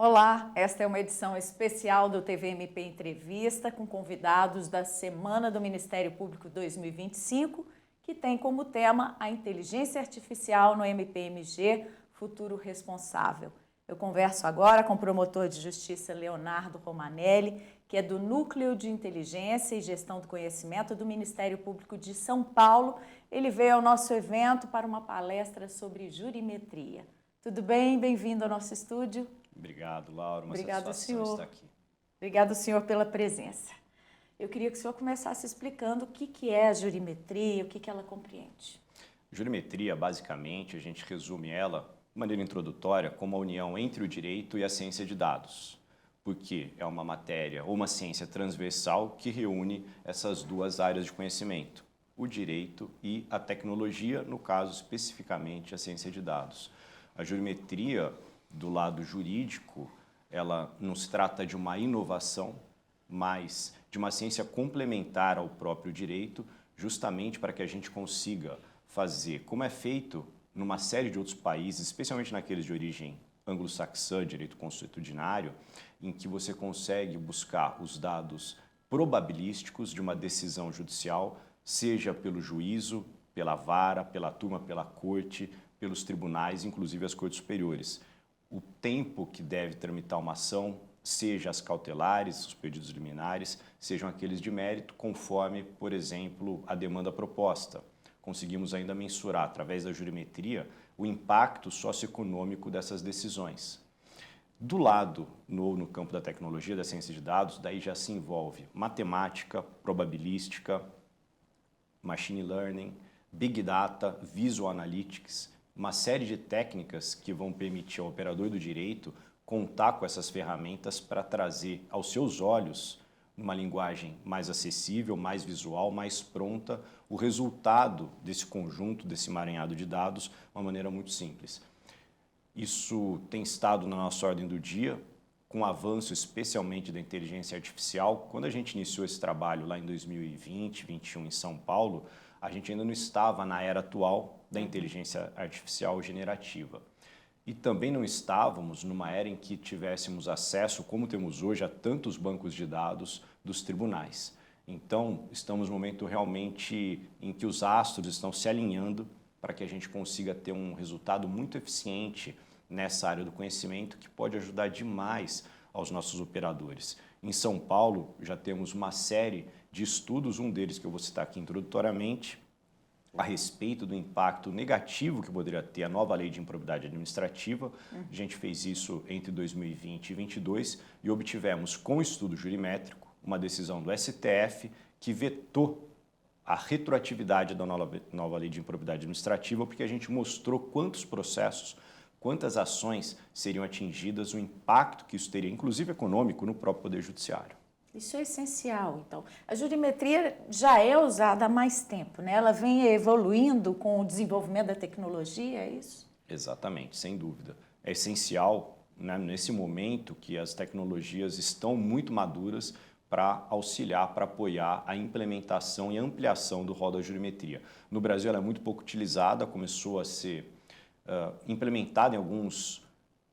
Olá, esta é uma edição especial do TVMP Entrevista com convidados da Semana do Ministério Público 2025, que tem como tema a inteligência artificial no MPMG, futuro responsável. Eu converso agora com o promotor de justiça Leonardo Romanelli, que é do Núcleo de Inteligência e Gestão do Conhecimento do Ministério Público de São Paulo. Ele veio ao nosso evento para uma palestra sobre jurimetria. Tudo bem? Bem-vindo ao nosso estúdio. Obrigado, Laura. Uma Obrigado, satisfação senhor. estar aqui. Obrigado, senhor, pela presença. Eu queria que o senhor começasse explicando o que é a jurimetria, o que ela compreende. Jurimetria, basicamente, a gente resume ela, de maneira introdutória, como a união entre o direito e a ciência de dados, porque é uma matéria ou uma ciência transversal que reúne essas duas áreas de conhecimento, o direito e a tecnologia, no caso especificamente a ciência de dados. A jurimetria, do lado jurídico, ela não se trata de uma inovação, mas de uma ciência complementar ao próprio direito, justamente para que a gente consiga fazer, como é feito numa série de outros países, especialmente naqueles de origem anglo-saxã, direito consuetudinário, em que você consegue buscar os dados probabilísticos de uma decisão judicial, seja pelo juízo, pela vara, pela turma, pela corte, pelos tribunais, inclusive as cortes superiores. O tempo que deve tramitar uma ação, seja as cautelares, os pedidos liminares, sejam aqueles de mérito, conforme, por exemplo, a demanda proposta. Conseguimos ainda mensurar, através da jurimetria, o impacto socioeconômico dessas decisões. Do lado, no campo da tecnologia, da ciência de dados, daí já se envolve matemática, probabilística, machine learning, big data, visual analytics, uma série de técnicas que vão permitir ao operador do direito contar com essas ferramentas para trazer aos seus olhos, numa linguagem mais acessível, mais visual, mais pronta, o resultado desse conjunto, desse emaranhado de dados, de uma maneira muito simples. Isso tem estado na nossa ordem do dia, com o avanço especialmente da inteligência artificial. Quando a gente iniciou esse trabalho lá em 2020, 2021 em São Paulo, a gente ainda não estava na era atual da inteligência artificial generativa. E também não estávamos numa era em que tivéssemos acesso, como temos hoje, a tantos bancos de dados dos tribunais. Então, estamos num momento realmente em que os astros estão se alinhando para que a gente consiga ter um resultado muito eficiente nessa área do conhecimento que pode ajudar demais aos nossos operadores. Em São Paulo, já temos uma série de estudos, um deles que eu vou citar aqui introdutoriamente, a respeito do impacto negativo que poderia ter a nova lei de improbidade administrativa. A gente fez isso entre 2020 e 2022 e obtivemos, com o estudo jurimétrico, uma decisão do STF que vetou a retroatividade da nova lei de improbidade administrativa, porque a gente mostrou quantos processos, quantas ações seriam atingidas, o impacto que isso teria, inclusive econômico, no próprio Poder Judiciário. Isso é essencial, então. A jurimetria já é usada há mais tempo, né? Ela vem evoluindo com o desenvolvimento da tecnologia, é isso? Exatamente, sem dúvida. É essencial, né, nesse momento que as tecnologias estão muito maduras para auxiliar, para apoiar a implementação e ampliação do rol da jurimetria. No Brasil ela é muito pouco utilizada, começou a ser implementada em alguns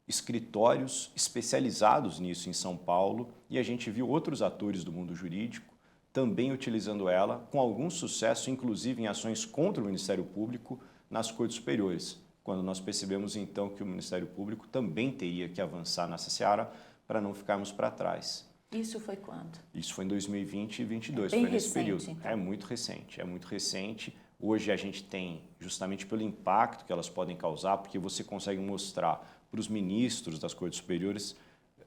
escritórios especializados nisso em São Paulo, e a gente viu outros atores do mundo jurídico também utilizando ela, com algum sucesso, inclusive em ações contra o Ministério Público nas cortes superiores, quando nós percebemos então que o Ministério Público também teria que avançar nessa seara para não ficarmos para trás. Isso foi quando? Isso foi em 2020 e 2022, bem foi nesse recente, período. então. É muito recente, é muito recente. Hoje a gente tem, justamente pelo impacto que elas podem causar, porque você consegue mostrar para os ministros das cortes superiores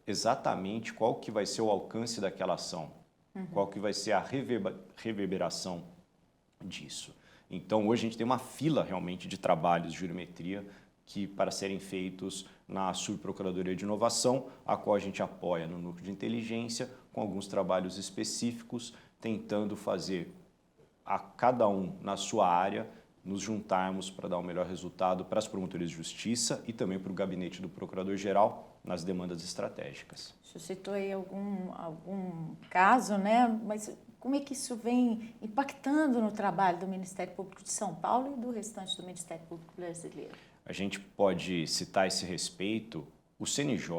exatamente qual que vai ser o alcance daquela ação, qual que vai ser a reverberação disso. Então hoje a gente tem uma fila realmente de trabalhos de jurimetria que para serem feitos na Subprocuradoria de Inovação, a qual a gente apoia no Núcleo de Inteligência, com alguns trabalhos específicos, tentando fazer a cada um na sua área, nos juntarmos para dar o melhor resultado para as promotorias de justiça e também para o gabinete do Procurador-Geral nas demandas estratégicas. Você citou aí algum caso, né? Mas como é que isso vem impactando no trabalho do Ministério Público de São Paulo e do restante do Ministério Público brasileiro? A gente pode citar a esse respeito O CNJ,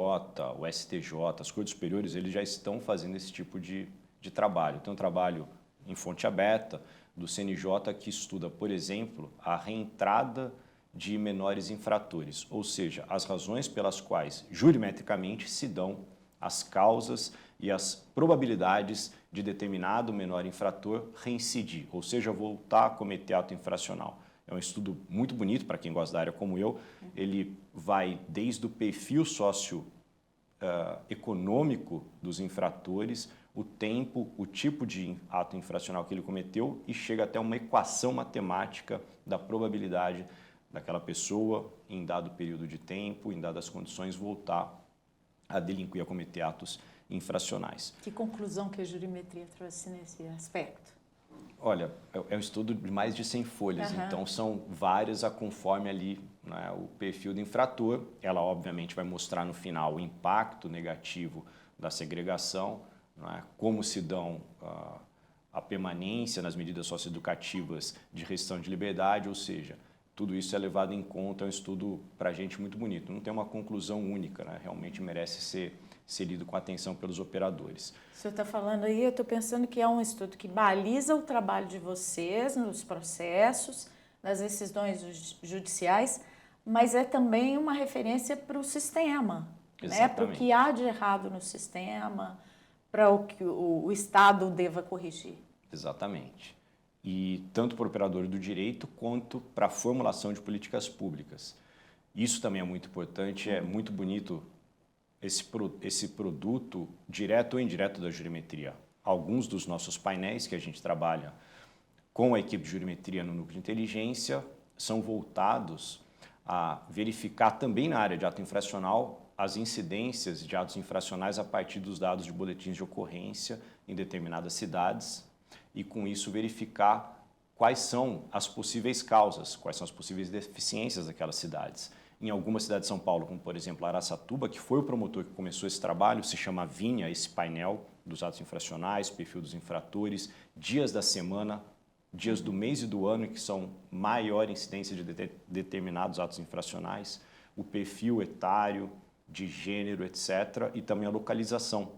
o STJ, as Cortes Superiores, eles já estão fazendo esse tipo de trabalho. Tem um trabalho em fonte aberta do CNJ que estuda, por exemplo, a reentrada de menores infratores, ou seja, as razões pelas quais, jurimetricamente, se dão as causas e as probabilidades de determinado menor infrator reincidir, ou seja, voltar a cometer ato infracional. É um estudo muito bonito para quem gosta da área como eu. Ele vai desde o perfil socioeconômico dos infratores, o tempo, o tipo de ato infracional que ele cometeu e chega até uma equação matemática da probabilidade daquela pessoa, em dado período de tempo, em dadas condições, voltar a delinquir, a cometer atos infracionais. Que conclusão que a jurimetria trouxe nesse aspecto? Olha, é um estudo de mais de 100 folhas, então são várias a conforme ali, né, o perfil do infrator. Ela, obviamente, vai mostrar no final o impacto negativo da segregação, né, como se dão a permanência nas medidas socioeducativas de restrição de liberdade, ou seja, tudo isso é levado em conta, é um estudo para a gente muito bonito. Não tem uma conclusão única, né? Realmente merece ser lido com atenção pelos operadores. O senhor está falando aí, eu estou pensando que é um estudo que baliza o trabalho de vocês nos processos, nas decisões judiciais, mas é também uma referência para o sistema, né? Para o que há de errado no sistema, para o que o Estado deva corrigir. Exatamente. E tanto para o operador do direito quanto para a formulação de políticas públicas. Isso também é muito importante, é muito bonito esse produto direto ou indireto da jurimetria. Alguns dos nossos painéis que a gente trabalha com a equipe de jurimetria no núcleo de inteligência são voltados a verificar também na área de ato infracional as incidências de atos infracionais a partir dos dados de boletins de ocorrência em determinadas cidades e, com isso, verificar quais são as possíveis causas, quais são as possíveis deficiências daquelas cidades. Em algumas cidades de São Paulo, como, por exemplo, Araçatuba, que foi o promotor que começou esse trabalho, se chama Vinha, esse painel dos atos infracionais, perfil dos infratores, dias da semana, dias do mês e do ano que são maior incidência de determinados atos infracionais, o perfil etário, de gênero, etc., e também a localização.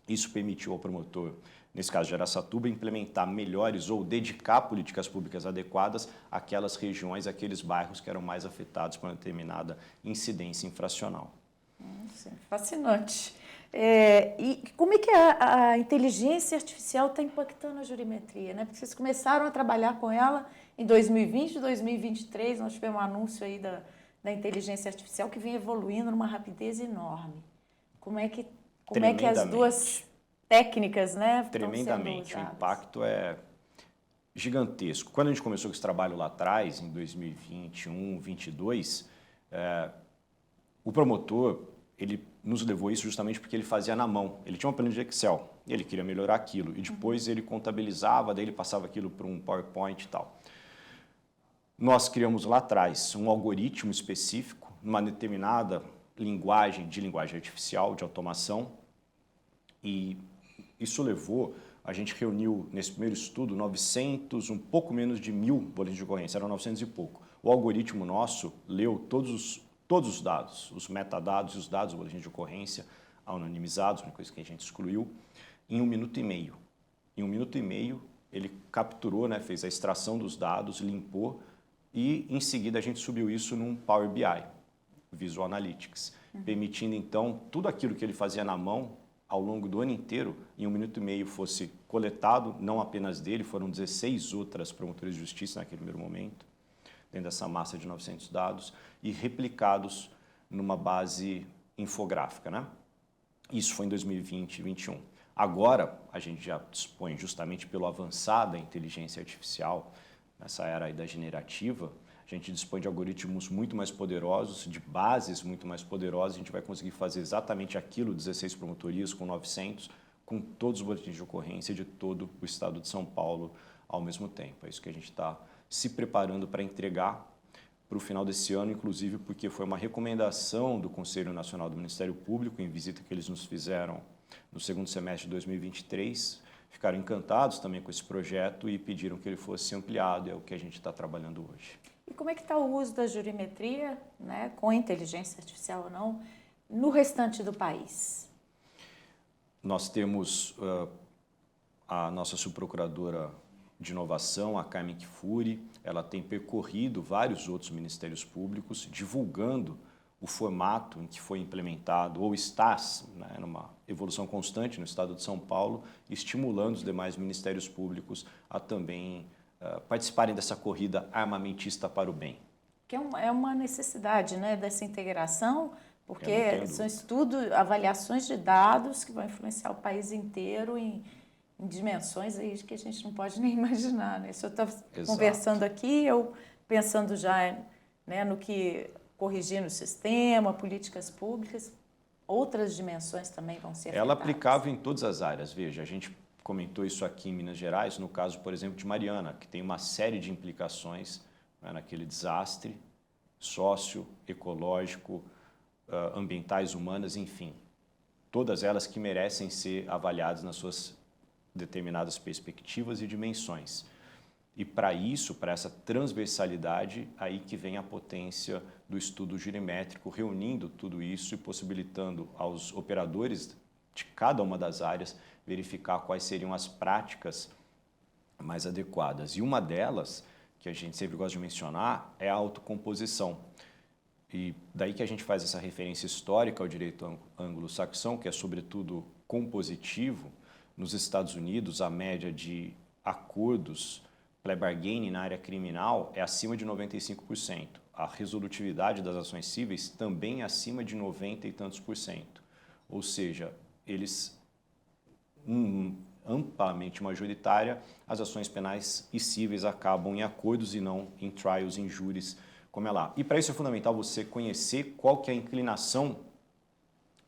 Isso permitiu ao promotor, nesse caso de Araçatuba, implementar melhores ou dedicar políticas públicas adequadas àquelas regiões, àqueles bairros que eram mais afetados por uma determinada incidência infracional. Fascinante. E como é que a inteligência artificial está impactando a jurimetria, né? Porque vocês começaram a trabalhar com ela em 2020, 2023, nós tivemos um anúncio aí da inteligência artificial que vem evoluindo numa rapidez enorme. Como é que as duas técnicas, né, estão sendo usadas? O impacto é gigantesco. Quando a gente começou com esse trabalho lá atrás, em 2021, 2022, o promotor, ele nos levou isso justamente porque ele fazia na mão. Ele tinha uma planilha de Excel, ele queria melhorar aquilo, e depois ele contabilizava, daí ele passava aquilo para um PowerPoint e tal. Nós criamos lá atrás um algoritmo específico, numa determinada linguagem artificial, de automação, e isso levou, a gente reuniu nesse primeiro estudo 900, um pouco menos de 1000 boletins de ocorrência, eram 900 e pouco. O algoritmo nosso leu todos os dados, os metadados e os dados do boletim de ocorrência anonimizados, uma coisa que a gente excluiu, em 1 minuto e meio. Em 1 minuto e meio, ele capturou, né, fez a extração dos dados, limpou, e em seguida a gente subiu isso num Power BI, Visual Analytics, permitindo então tudo aquilo que ele fazia na mão ao longo do ano inteiro, em 1 minuto e meio fosse coletado, não apenas dele, foram 16 outras promotoras de justiça naquele primeiro momento, dentro dessa massa de 900 dados, e replicados numa base infográfica, né? Isso foi em 2020 e 2021. Agora, a gente já dispõe, justamente pelo avançar da inteligência artificial, nessa era aí da generativa, a gente dispõe de algoritmos muito mais poderosos, de bases muito mais poderosas, a gente vai conseguir fazer exatamente aquilo, 16 promotorias com 900, com todos os boletins de ocorrência de todo o estado de São Paulo ao mesmo tempo. É isso que a gente está se preparando para entregar para o final desse ano, inclusive porque foi uma recomendação do Conselho Nacional do Ministério Público, em visita que eles nos fizeram no segundo semestre de 2023, ficaram encantados também com esse projeto e pediram que ele fosse ampliado, é o que a gente está trabalhando hoje. E como é que está o uso da jurimetria, né, com inteligência artificial ou não, no restante do país? Nós temos a nossa subprocuradora de inovação, a Carmen Kfouri, ela tem percorrido vários outros ministérios públicos, divulgando o formato em que foi implementado ou está, né, numa evolução constante no estado de São Paulo, estimulando os demais ministérios públicos a também participarem dessa corrida armamentista para o bem. Que é uma necessidade, né, dessa integração, porque são estudos, avaliações de dados que vão influenciar o país inteiro em dimensões aí que a gente não pode nem imaginar, né? Se eu estou conversando aqui, eu pensando já, né, no que corrigir no sistema, políticas públicas, outras dimensões também vão ser afetadas. Ela aplicava em todas as áreas. Veja, a gente comentou isso aqui em Minas Gerais, no caso, por exemplo, de Mariana, que tem uma série de implicações, né, naquele desastre socioecológico, ambientais, humanas, enfim. Todas elas que merecem ser avaliadas nas suas determinadas perspectivas e dimensões. E para isso, para essa transversalidade, aí que vem a potência do estudo jurimétrico, reunindo tudo isso e possibilitando aos operadores de cada uma das áreas verificar quais seriam as práticas mais adequadas. E uma delas, que a gente sempre gosta de mencionar, é a autocomposição. E daí que a gente faz essa referência histórica ao direito anglo-saxão, que é sobretudo compositivo. Nos Estados Unidos, a média de acordos plea bargaining na área criminal é acima de 95%. A resolutividade das ações cíveis também é acima de 90 e tantos por cento. Ou seja, eles, amplamente majoritária, as ações penais e cíveis acabam em acordos e não em trials, em júris, como é lá. E para isso é fundamental você conhecer qual que é a inclinação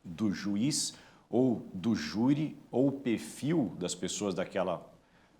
do juiz ou do júri ou o perfil das pessoas daquela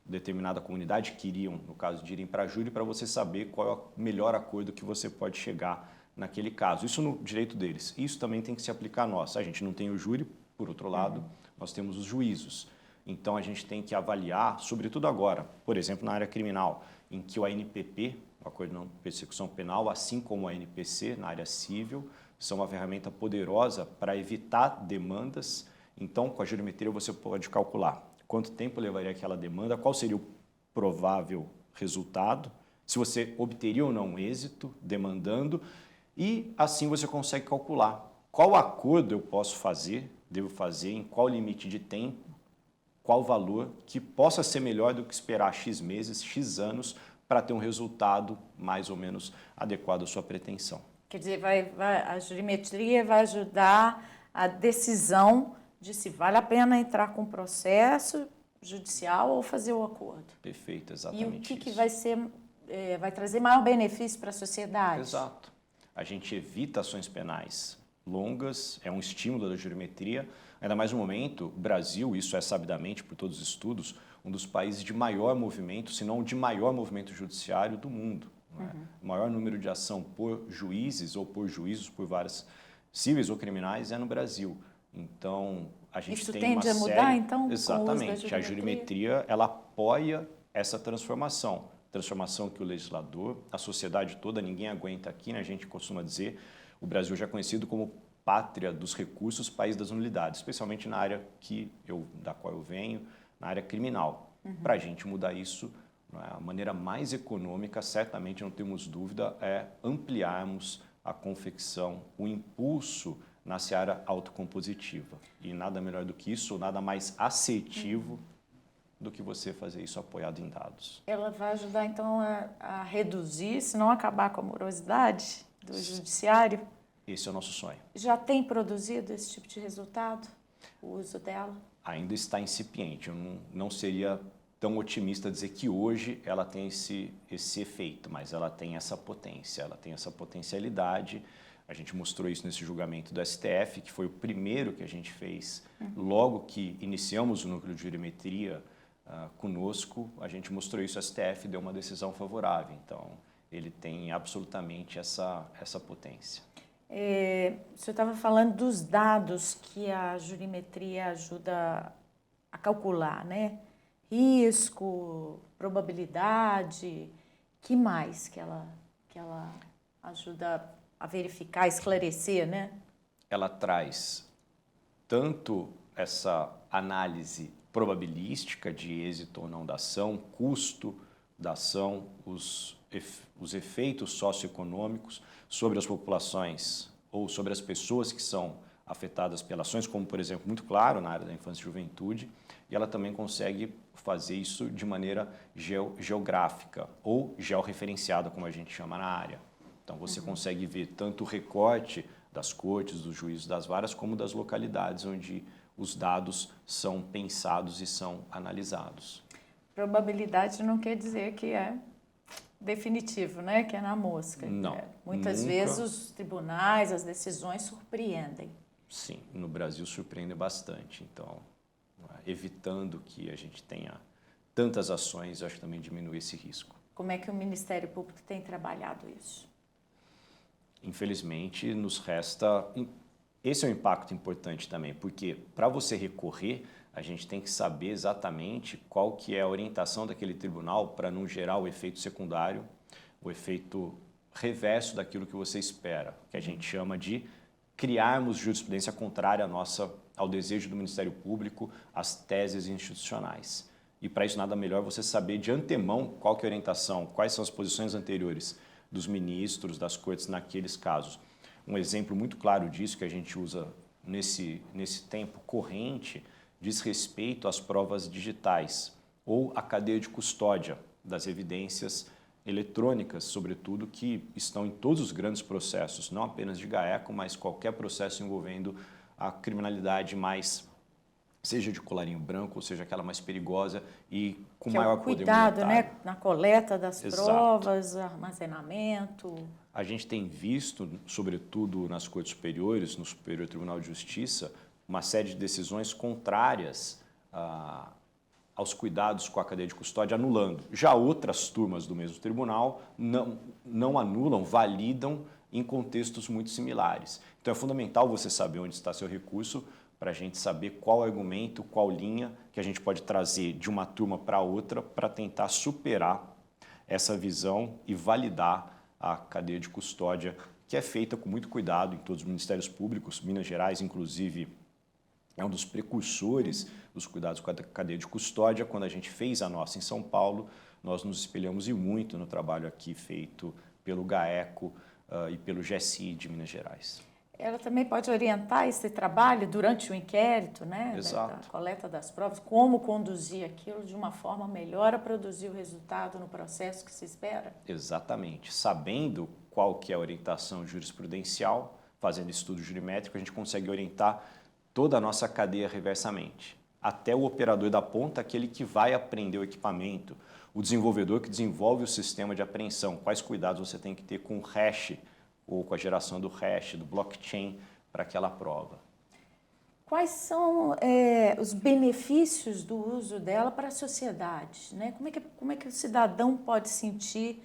determinada comunidade que iriam, no caso de irem para júri, para você saber qual é o melhor acordo que você pode chegar naquele caso. Isso no direito deles. Isso também tem que se aplicar a nós. A gente não tem o júri, por outro lado, nós temos os juízos. Então a gente tem que avaliar, sobretudo agora, por exemplo, na área criminal, em que o ANPP, o Acordo de Não Persecução Penal, assim como o ANPC na área civil, são uma ferramenta poderosa para evitar demandas. Então, com a jurimetria você pode calcular quanto tempo levaria aquela demanda, qual seria o provável resultado, se você obteria ou não êxito demandando, e assim você consegue calcular qual acordo eu posso fazer, devo fazer, em qual limite de tempo, qual valor que possa ser melhor do que esperar X meses, X anos, para ter um resultado mais ou menos adequado à sua pretensão. Quer dizer, a jurimetria vai ajudar a decisão de se vale a pena entrar com processo judicial ou fazer o acordo. Perfeito, exatamente. E o que vai ser, vai trazer maior benefício para a sociedade? Exato. A gente evita ações penais longas, é um estímulo da jurimetria, ainda mais no momento, o Brasil, isso é sabidamente por todos os estudos, um dos países de maior movimento, se não o de maior movimento judiciário do mundo. Né? O maior número de ação por juízes ou por juízos, por várias cíveis ou criminais, é no Brasil. Então, a gente isso tem tende uma a mudar, série... então, Exatamente. A jurimetria, ela apoia essa transformação. Transformação que o legislador, a sociedade toda, ninguém aguenta aqui, né? A gente costuma dizer, o Brasil já é conhecido como pátria dos recursos, país das nulidades, especialmente na área da qual eu venho, na área criminal. Para a gente mudar isso, a maneira mais econômica, certamente não temos dúvida, é ampliarmos a confecção, o impulso na seara autocompositiva. E nada melhor do que isso, nada mais assertivo do que você fazer isso apoiado em dados. Ela vai ajudar, então, a reduzir, se não acabar com a morosidade do judiciário? Esse é o nosso sonho. Já tem produzido esse tipo de resultado, o uso dela? Ainda está incipiente. Eu não seria tão otimista dizer que hoje ela tem esse efeito, mas ela tem essa potência, ela tem essa potencialidade. A gente mostrou isso nesse julgamento do STF, que foi o primeiro que a gente fez logo que iniciamos o núcleo de jurimetria conosco. A gente mostrou isso, o STF deu uma decisão favorável. Então, ele tem absolutamente essa potência. O senhor estava falando dos dados que a jurimetria ajuda a calcular, né? Risco, probabilidade, que mais que ela ajuda a verificar, esclarecer, né? ela traz tanto essa análise probabilística de êxito ou não da ação, custo da ação, os efeitos socioeconômicos sobre as populações ou sobre as pessoas que são afetadas pelas ações, como, por exemplo, muito claro na área da infância e juventude, e ela também consegue fazer isso de maneira geográfica ou georreferenciada, como a gente chama na área. Então, você consegue ver tanto o recorte das cortes, dos juízos das varas, como das localidades onde os dados são pensados e são analisados. Probabilidade não quer dizer que é definitivo, né? Que é na mosca. Não. Muitas vezes os tribunais, as decisões surpreendem. Sim, no Brasil surpreende bastante. Então, evitando que a gente tenha tantas ações, eu acho que também diminui esse risco. Como é que o Ministério Público tem trabalhado isso? Infelizmente, nos resta... Esse é um impacto importante também, porque para você recorrer, a gente tem que saber exatamente qual que é a orientação daquele tribunal para não gerar o efeito secundário, o efeito reverso daquilo que você espera, que a gente chama de criarmos jurisprudência contrária ao desejo do Ministério Público, às teses institucionais. E para isso nada melhor você saber de antemão qual que é a orientação, quais são as posições anteriores dos ministros, das cortes naqueles casos. Um exemplo muito claro disso que a gente usa nesse tempo corrente diz respeito às provas digitais ou à cadeia de custódia das evidências eletrônicas, sobretudo, que estão em todos os grandes processos, não apenas de GAECO, mas qualquer processo envolvendo a criminalidade mais, seja de colarinho branco, ou seja, aquela mais perigosa e com que maior é o poder cuidado, monetário. né, na coleta das Exato. provas, armazenamento. A gente tem visto, sobretudo nas cortes superiores, no Superior Tribunal de Justiça, uma série de decisões contrárias aos cuidados com a cadeia de custódia, anulando. Já outras turmas do mesmo tribunal não anulam, validam em contextos muito similares. Então é fundamental você saber onde está seu recurso para a gente saber qual argumento, qual linha que a gente pode trazer de uma turma para outra para tentar superar essa visão e validar a cadeia de custódia, que é feita com muito cuidado em todos os ministérios públicos. Minas Gerais, inclusive, é um dos precursores dos cuidados com a cadeia de custódia. Quando a gente fez a nossa em São Paulo, nós nos espelhamos e muito no trabalho aqui feito pelo GAECO e pelo GSI de Minas Gerais. Ela também pode orientar esse trabalho durante o inquérito, né? Exato. Da coleta das provas, como conduzir aquilo de uma forma melhor a produzir o resultado no processo que se espera? Exatamente. Sabendo qual que é a orientação jurisprudencial, fazendo estudo jurimétrico, a gente consegue orientar toda a nossa cadeia reversamente. Até o operador da ponta, aquele que vai apreender o equipamento, o desenvolvedor que desenvolve o sistema de apreensão, quais cuidados você tem que ter com o hash, ou com a geração do hash, do blockchain, para aquela prova. Quais são os benefícios do uso dela para a sociedade, né? Como é que o cidadão pode sentir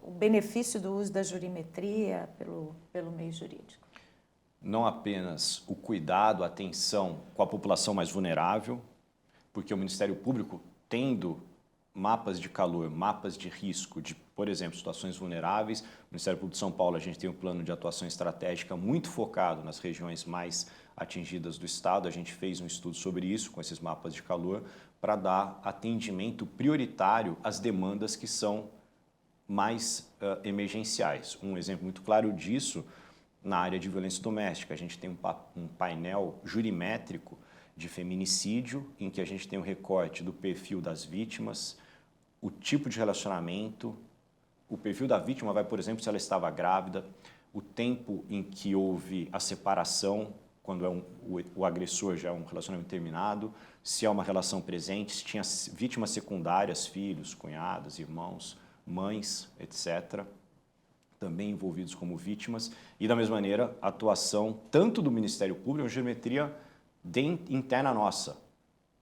o benefício do uso da jurimetria pelo meio jurídico? Não apenas o cuidado, a atenção com a população mais vulnerável, porque o Ministério Público, tendo mapas de calor, mapas de risco de, por exemplo, situações vulneráveis. No Ministério Público de São Paulo, a gente tem um plano de atuação estratégica muito focado nas regiões mais atingidas do estado. A gente fez um estudo sobre isso, com esses mapas de calor, para dar atendimento prioritário às demandas que são mais emergenciais. Um exemplo muito claro disso, na área de violência doméstica, a gente tem um painel jurimétrico de feminicídio, em que a gente tem um recorte do perfil das vítimas, o tipo de relacionamento, o perfil da vítima vai, por exemplo, se ela estava grávida, o tempo em que houve a separação, quando o agressor já é um relacionamento terminado, se é uma relação presente, se tinha vítimas secundárias, filhos, cunhadas, irmãos, mães, etc., também envolvidos como vítimas, e da mesma maneira, a atuação tanto do Ministério Público, a geometria interna nossa.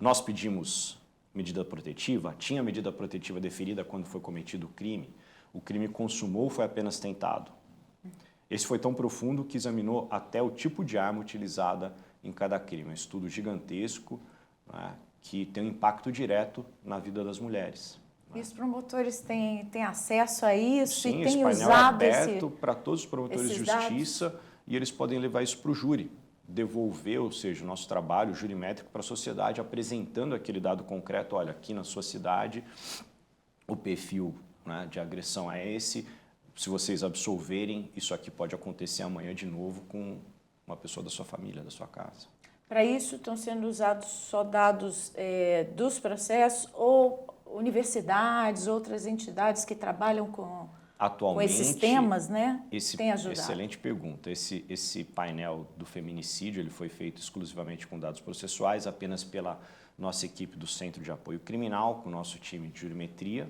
Nós pedimos medida protetiva, tinha medida protetiva deferida quando foi cometido o crime consumou, foi apenas tentado. Esse foi tão profundo que examinou até o tipo de arma utilizada em cada crime. Um estudo gigantesco, né, que tem um impacto direto na vida das mulheres. E os promotores têm acesso a isso? Sim, e esse têm painel usado é aberto para todos os promotores de esses justiça dados? e eles podem levar isso para o júri, devolver, ou seja, o nosso trabalho jurimétrico para a sociedade, apresentando aquele dado concreto, olha, aqui na sua cidade o perfil, né, de agressão é esse, se vocês absolverem, isso aqui pode acontecer amanhã de novo com uma pessoa da sua família, da sua casa. Para isso estão sendo usados só dados dos processos ou universidades, outras entidades que trabalham com esses temas, né? Tem ajudado? Excelente pergunta. Esse painel do feminicídio ele foi feito exclusivamente com dados processuais, apenas pela nossa equipe do Centro de Apoio Criminal, com o nosso time de jurimetria.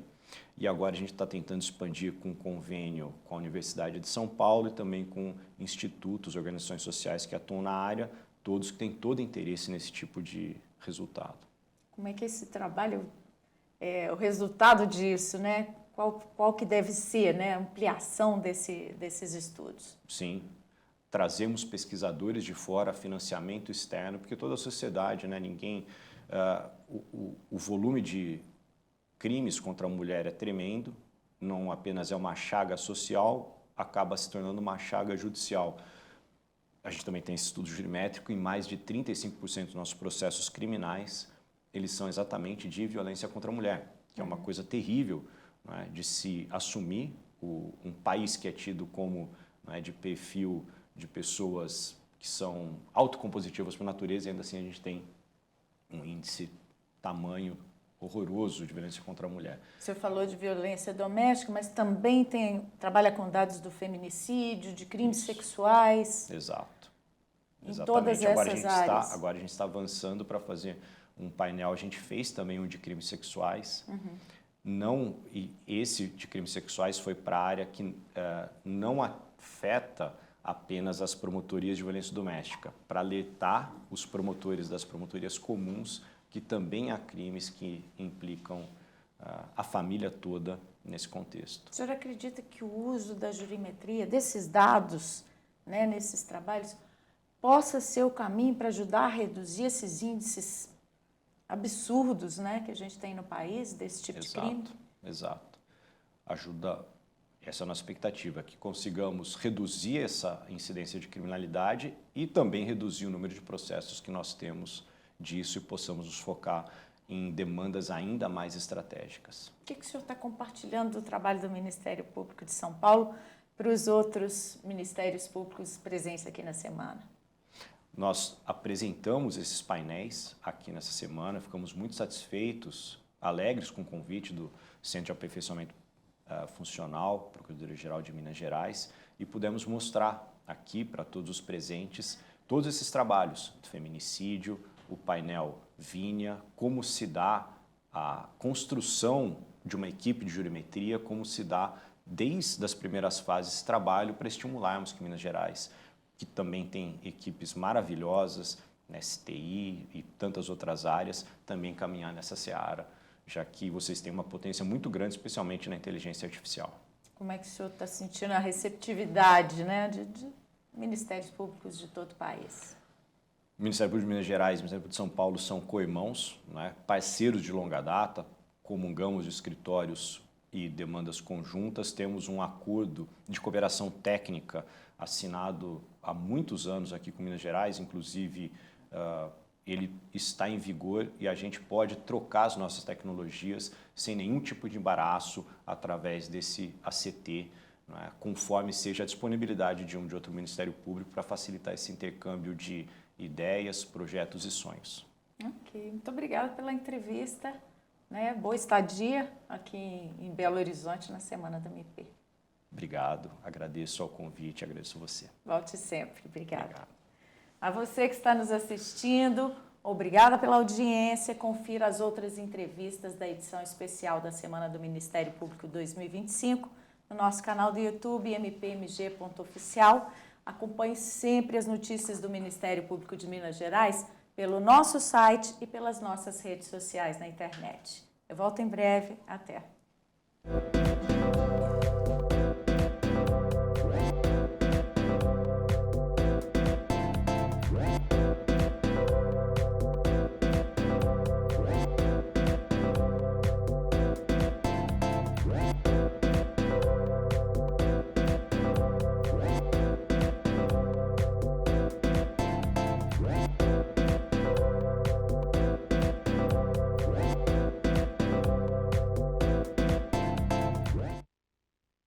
E agora a gente está tentando expandir com um convênio com a Universidade de São Paulo e também com institutos, organizações sociais que atuam na área, todos que têm todo interesse nesse tipo de resultado. Como é que esse trabalho, o resultado disso, né? Qual que deve ser, né, a ampliação desses estudos? Sim, trazemos pesquisadores de fora, financiamento externo, porque toda a sociedade, né, o volume de crimes contra a mulher é tremendo, não apenas é uma chaga social, acaba se tornando uma chaga judicial. A gente também tem esse estudo jurimétrico, e mais de 35% dos nossos processos criminais, eles são exatamente de violência contra a mulher, que é uma coisa terrível, né, de se assumir um país que é tido como, né, de perfil de pessoas que são autocompositivas por natureza, e ainda assim a gente tem um índice tamanho horroroso de violência contra a mulher. O senhor falou de violência doméstica, mas também trabalha com dados do feminicídio, de crimes sexuais. Exato. Em todas essas áreas. Agora a gente está avançando para fazer um painel. A gente fez também um de crimes sexuais. E esse de crimes sexuais foi para a área que não afeta apenas as promotorias de violência doméstica, para alertar os promotores das promotorias comuns que também há crimes que implicam a família toda nesse contexto. O senhor acredita que o uso da jurimetria, desses dados, né, nesses trabalhos, possa ser o caminho para ajudar a reduzir esses índices absurdos, né, que a gente tem no país, desse tipo de crime? Exato. Ajuda, essa é a nossa expectativa, que consigamos reduzir essa incidência de criminalidade e também reduzir o número de processos que nós temos disso e possamos nos focar em demandas ainda mais estratégicas. O que o senhor está compartilhando do trabalho do Ministério Público de São Paulo para os outros ministérios públicos presentes aqui na semana? Nós apresentamos esses painéis aqui nessa semana, ficamos muito satisfeitos, alegres com o convite do Centro de Aperfeiçoamento Funcional, Procuradoria-Geral de Minas Gerais, e pudemos mostrar aqui para todos os presentes todos esses trabalhos do feminicídio, o painel Vínia, como se dá a construção de uma equipe de jurimetria, como se dá desde as primeiras fases esse trabalho para estimularmos que Minas Gerais, que também tem equipes maravilhosas, na STI e tantas outras áreas, também caminhar nessa seara, já que vocês têm uma potência muito grande, especialmente na inteligência artificial. Como é que o senhor está sentindo a receptividade, né, de ministérios públicos de todo o país? O Ministério Público de Minas Gerais e o Ministério Público de São Paulo são co-irmãos, né, parceiros de longa data, comungamos de escritórios e demandas conjuntas, temos um acordo de cooperação técnica assinado há muitos anos aqui com Minas Gerais, inclusive ele está em vigor e a gente pode trocar as nossas tecnologias sem nenhum tipo de embaraço através desse ACT, né, conforme seja a disponibilidade de um de outro Ministério Público para facilitar esse intercâmbio de ideias, projetos e sonhos. Ok, muito obrigada pela entrevista, né? Boa estadia aqui em Belo Horizonte na Semana da MP. Obrigado, agradeço ao convite, agradeço a você. Volte sempre, obrigada. Obrigado. A você que está nos assistindo, obrigada pela audiência. Confira as outras entrevistas da edição especial da Semana do Ministério Público 2025 no nosso canal do YouTube, mpmg.oficial. Acompanhe sempre as notícias do Ministério Público de Minas Gerais pelo nosso site e pelas nossas redes sociais na internet. Eu volto em breve. Até!